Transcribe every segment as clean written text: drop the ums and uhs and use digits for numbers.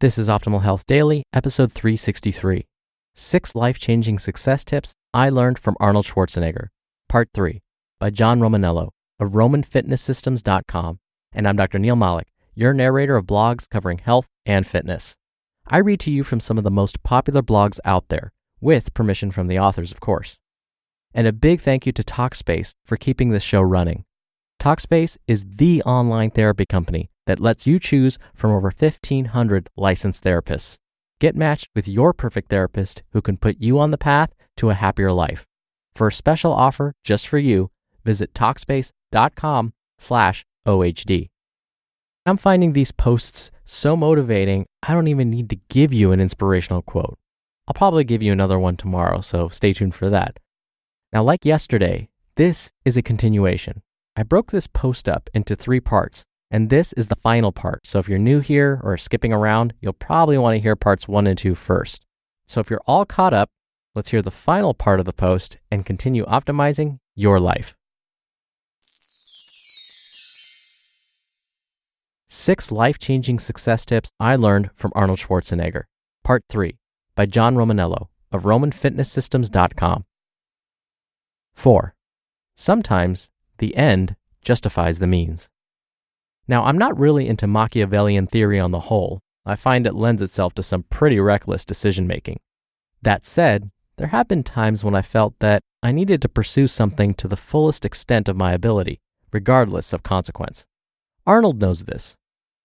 This is Optimal Health Daily, episode 363. 6 Life-Changing Success Tips I Learned from Arnold Schwarzenegger, Part 3, by John Romaniello of RomanFitnessSystems.com. And I'm Dr. Neil Malik, your narrator of blogs covering health and fitness. I read to you from some of the most popular blogs out there, with permission from the authors, of course. And a big thank you to Talkspace for keeping this show running. Talkspace is the online therapy company that lets you choose from over 1,500 licensed therapists. Get matched with your perfect therapist who can put you on the path to a happier life. For a special offer just for you, visit Talkspace.com/OHD. I'm finding these posts so motivating, I don't even need to give you an inspirational quote. I'll probably give you another one tomorrow, so stay tuned for that. Now, like yesterday, this is a continuation. I broke this post up into 3 parts, and this is the final part. So if you're new here or skipping around, you'll probably want to hear parts 1 and 2 first. So if you're all caught up, let's hear the final part of the post and continue optimizing your life. 6 Life-Changing Success Tips I Learned from Arnold Schwarzenegger, Part 3, by John Romaniello of RomanFitnessSystems.com. 4. Sometimes the end justifies the means. Now, I'm not really into Machiavellian theory on the whole. I find it lends itself to some pretty reckless decision-making. That said, there have been times when I felt that I needed to pursue something to the fullest extent of my ability, regardless of consequence. Arnold knows this.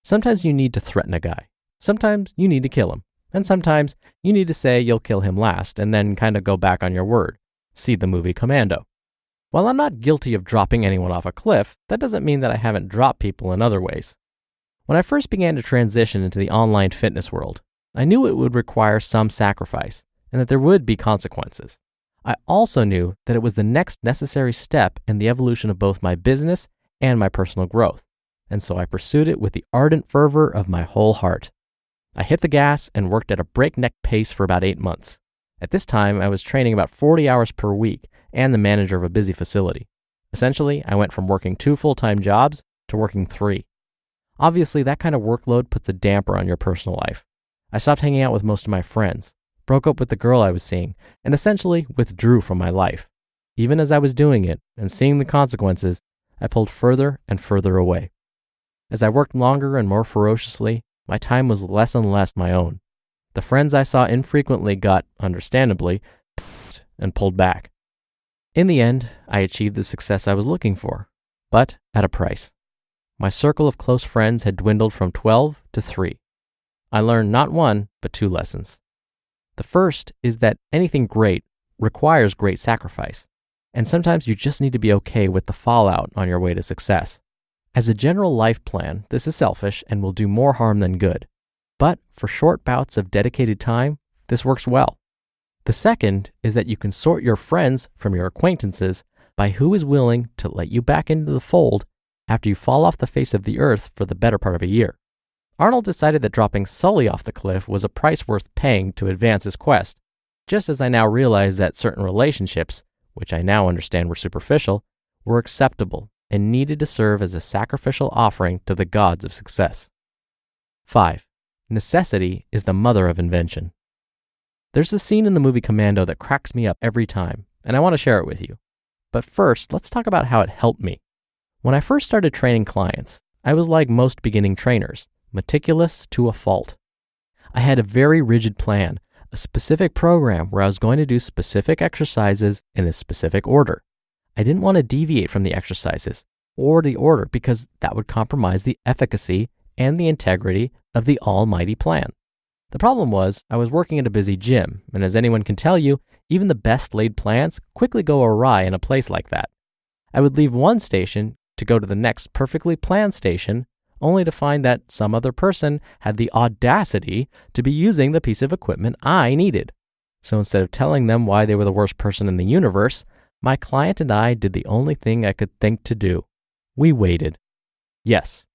Sometimes you need to threaten a guy. Sometimes you need to kill him. And sometimes you need to say you'll kill him last and then kind of go back on your word. See the movie Commando. While I'm not guilty of dropping anyone off a cliff, that doesn't mean that I haven't dropped people in other ways. When I first began to transition into the online fitness world, I knew it would require some sacrifice and that there would be consequences. I also knew that it was the next necessary step in the evolution of both my business and my personal growth, and so I pursued it with the ardent fervor of my whole heart. I hit the gas and worked at a breakneck pace for about 8 months. At this time, I was training about 40 hours per week and the manager of a busy facility. Essentially, I went from working 2 full-time jobs to working 3. Obviously, that kind of workload puts a damper on your personal life. I stopped hanging out with most of my friends, broke up with the girl I was seeing, and essentially withdrew from my life. Even as I was doing it and seeing the consequences, I pulled further and further away. As I worked longer and more ferociously, my time was less and less my own. The friends I saw infrequently got, understandably, and pulled back. In the end, I achieved the success I was looking for, but at a price. My circle of close friends had dwindled from 12 to 3. I learned not 1, but 2 lessons. The first is that anything great requires great sacrifice, and sometimes you just need to be okay with the fallout on your way to success. As a general life plan, this is selfish and will do more harm than good. But for short bouts of dedicated time, this works well. The second is that you can sort your friends from your acquaintances by who is willing to let you back into the fold after you fall off the face of the earth for the better part of a year. Arnold decided that dropping Sully off the cliff was a price worth paying to advance his quest, just as I now realize that certain relationships, which I now understand were superficial, were acceptable and needed to serve as a sacrificial offering to the gods of success. 5. Necessity is the mother of invention. There's a scene in the movie Commando that cracks me up every time, and I want to share it with you. But first, let's talk about how it helped me. When I first started training clients, I was like most beginning trainers, meticulous to a fault. I had a very rigid plan, a specific program where I was going to do specific exercises in a specific order. I didn't want to deviate from the exercises or the order because that would compromise the efficacy and the integrity of the almighty plan. The problem was I was working at a busy gym, and as anyone can tell you, even the best laid plans quickly go awry in a place like that. I would leave one station to go to the next perfectly planned station, only to find that some other person had the audacity to be using the piece of equipment I needed. So instead of telling them why they were the worst person in the universe, my client and I did the only thing I could think to do. We waited. Yes,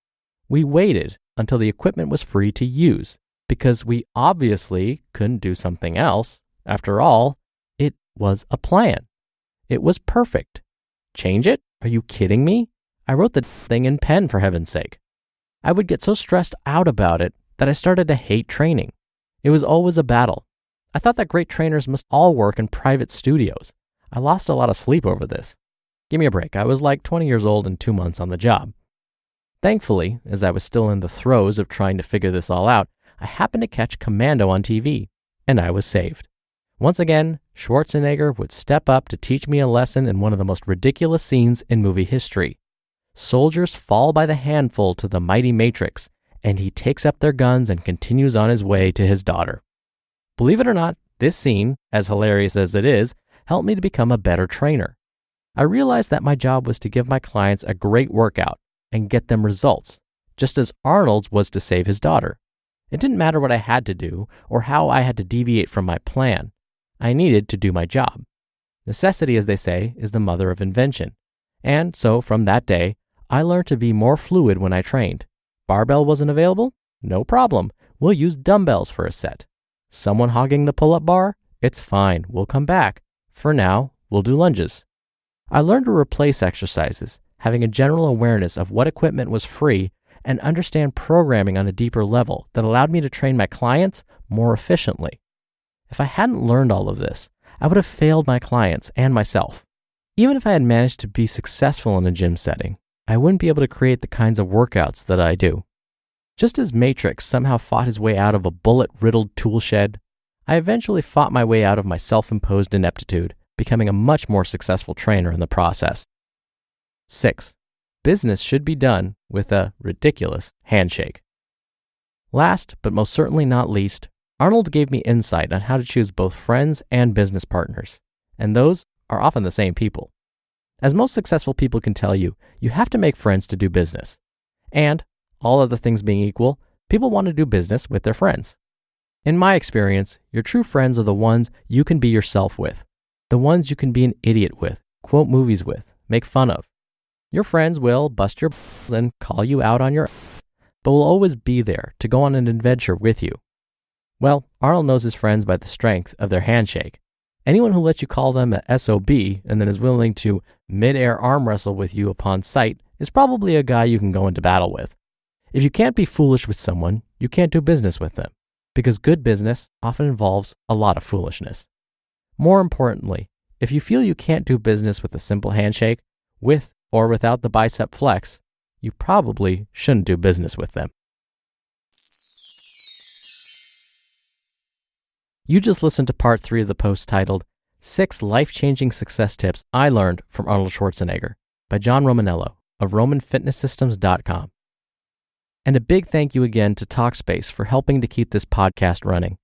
we waited until the equipment was free to use, because we obviously couldn't do something else. After all, it was a plan. It was perfect. Change it? Are you kidding me? I wrote the thing in pen, for heaven's sake. I would get so stressed out about it that I started to hate training. It was always a battle. I thought that great trainers must all work in private studios. I lost a lot of sleep over this. Give me a break. I was like 20 years old and 2 months on the job. Thankfully, as I was still in the throes of trying to figure this all out, I happened to catch Commando on TV, and I was saved. Once again, Schwarzenegger would step up to teach me a lesson in one of the most ridiculous scenes in movie history. Soldiers fall by the handful to the mighty Matrix, and he takes up their guns and continues on his way to his daughter. Believe it or not, this scene, as hilarious as it is, helped me to become a better trainer. I realized that my job was to give my clients a great workout and get them results, just as Arnold's was to save his daughter. It didn't matter what I had to do or how I had to deviate from my plan. I needed to do my job. Necessity, as they say, is the mother of invention. And so from that day, I learned to be more fluid when I trained. Barbell wasn't available? No problem. We'll use dumbbells for a set. Someone hogging the pull-up bar? It's fine. We'll come back. For now, we'll do lunges. I learned to replace exercises, having a general awareness of what equipment was free and understand programming on a deeper level that allowed me to train my clients more efficiently. If I hadn't learned all of this, I would have failed my clients and myself. Even if I had managed to be successful in a gym setting, I wouldn't be able to create the kinds of workouts that I do. Just as Matrix somehow fought his way out of a bullet-riddled tool shed, I eventually fought my way out of my self-imposed ineptitude, becoming a much more successful trainer in the process. 6. Business should be done with a ridiculous handshake. Last, but most certainly not least, Arnold gave me insight on how to choose both friends and business partners, and those are often the same people. As most successful people can tell you, you have to make friends to do business. And, all other things being equal, people want to do business with their friends. In my experience, your true friends are the ones you can be yourself with, the ones you can be an idiot with, quote movies with, make fun of. Your friends will bust your balls and call you out on your but will always be there to go on an adventure with you. Well, Arnold knows his friends by the strength of their handshake. Anyone who lets you call them a SOB and then is willing to mid-air arm wrestle with you upon sight is probably a guy you can go into battle with. If you can't be foolish with someone, you can't do business with them, because good business often involves a lot of foolishness. More importantly, if you feel you can't do business with a simple handshake, with or without the bicep flex, you probably shouldn't do business with them. You just listened to part 3 of the post titled 6 Life-Changing Success Tips I Learned from Arnold Schwarzenegger by John Romaniello of RomanFitnessSystems.com. And a big thank you again to Talkspace for helping to keep this podcast running.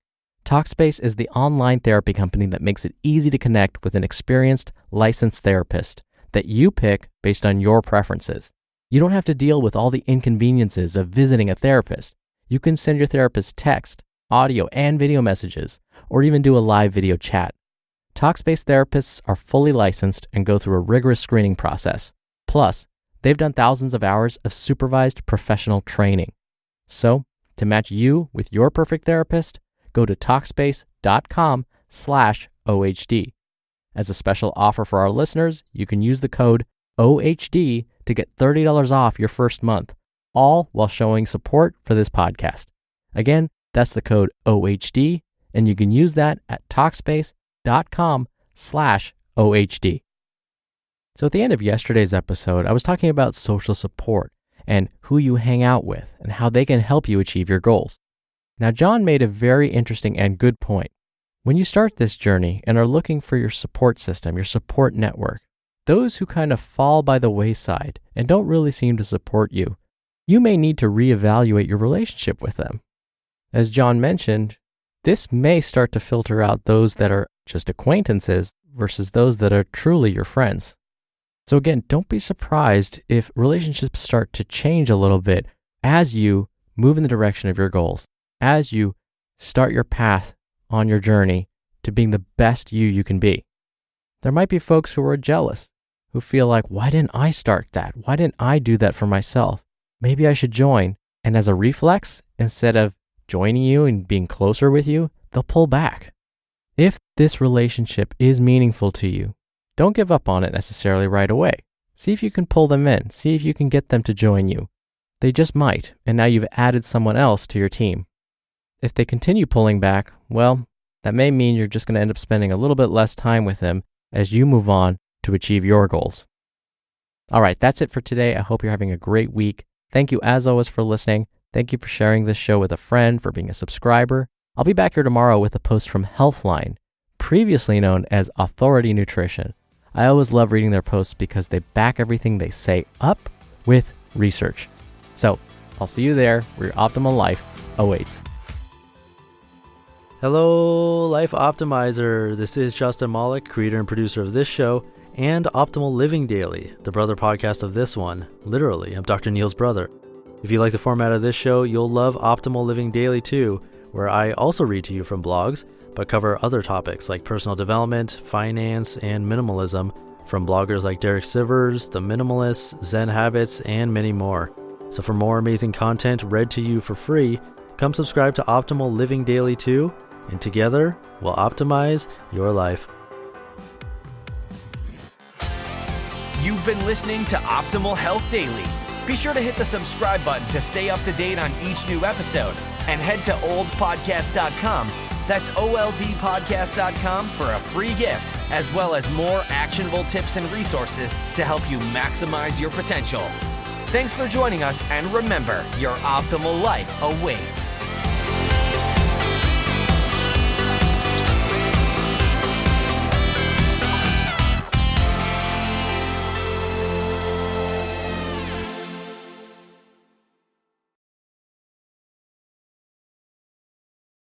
Talkspace is the online therapy company that makes it easy to connect with an experienced, licensed therapist that you pick based on your preferences. You don't have to deal with all the inconveniences of visiting a therapist. You can send your therapist text, audio, and video messages, or even do a live video chat. Talkspace therapists are fully licensed and go through a rigorous screening process. Plus, they've done thousands of hours of supervised professional training. So, to match you with your perfect therapist, go to Talkspace.com/OHD. As a special offer for our listeners, you can use the code OHD to get $30 off your first month, all while showing support for this podcast. Again, that's the code OHD, and you can use that at Talkspace.com/OHD. So at the end of yesterday's episode, I was talking about social support and who you hang out with and how they can help you achieve your goals. Now, John made a very interesting and good point. When you start this journey and are looking for your support system, your support network, those who kind of fall by the wayside and don't really seem to support you, you may need to reevaluate your relationship with them. As John mentioned, this may start to filter out those that are just acquaintances versus those that are truly your friends. So again, don't be surprised if relationships start to change a little bit as you move in the direction of your goals, as you start your path on your journey to being the best you can be. There might be folks who are jealous, who feel like, why didn't I start that? Why didn't I do that for myself? Maybe I should join. And as a reflex, instead of joining you and being closer with you, they'll pull back. If this relationship is meaningful to you, don't give up on it necessarily right away. See if you can pull them in. See if you can get them to join you. They just might, and now you've added someone else to your team. If they continue pulling back, well, that may mean you're just going to end up spending a little bit less time with them as you move on to achieve your goals. All right, that's it for today. I hope you're having a great week. Thank you as always for listening. Thank you for sharing this show with a friend, for being a subscriber. I'll be back here tomorrow with a post from Healthline, previously known as Authority Nutrition. I always love reading their posts because they back everything they say up with research. So I'll see you there where your optimal life awaits. Hello, Life Optimizer. This is Justin Malik, creator and producer of this show and Optimal Living Daily, the brother podcast of this one. Literally, I'm Dr. Neil's brother. If you like the format of this show, you'll love Optimal Living Daily too, where I also read to you from blogs, but cover other topics like personal development, finance, and minimalism from bloggers like Derek Sivers, The Minimalists, Zen Habits, and many more. So for more amazing content read to you for free, come subscribe to Optimal Living Daily too, and together we'll optimize your life. You've been listening to Optimal Health Daily. Be sure to hit the subscribe button to stay up to date on each new episode, and head to oldpodcast.com. That's oldpodcast.com for a free gift, as well as more actionable tips and resources to help you maximize your potential. Thanks for joining us, and remember, your optimal life awaits.